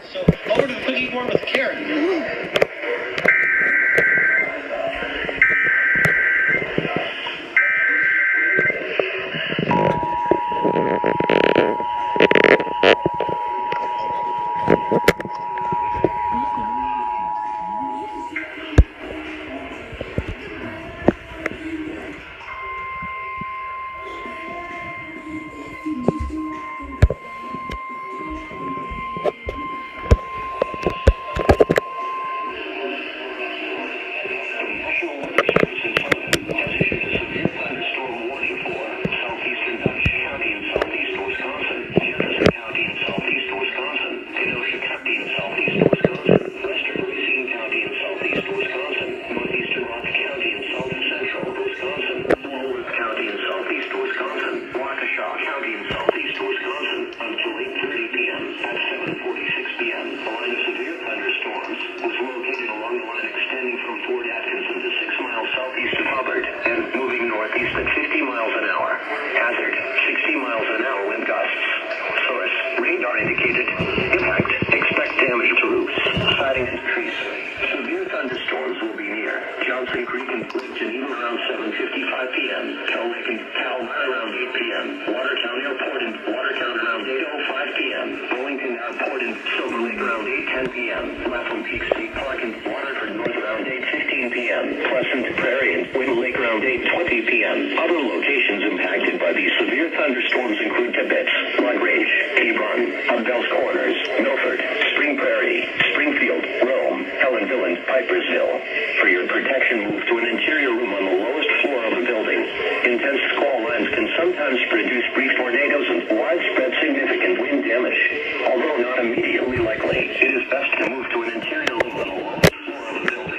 So over to the cookie board with Karen. Indicated impact. Expect damage to roofs. Siding increase. Severe thunderstorms will be near Johnson Creek and Geneva around 7:55 p.m. Cal Lake and Cal around 8 p.m. Watertown Airport and Watertown around 8:05 p.m. Burlington Airport and Silver Lake around 8:10 p.m. Lapham Peak State Park and Waterford North around 8:15 p.m. Pleasant Prairie and Wind Lake around 8:20 p.m. Other locations impacted by these severe thunderstorms include Tibbetts, LaGrange, Hebron, Bells Corners, Milford, Spring Prairie, Springfield, Rome, Helenville, and Pipersville. For your protection, move to an interior room on the lowest floor of the building. Intense squall lines can sometimes produce brief tornadoes and widespread significant wind damage. Although not immediately likely, it is best to move to an interior room on the lowest floor of the building.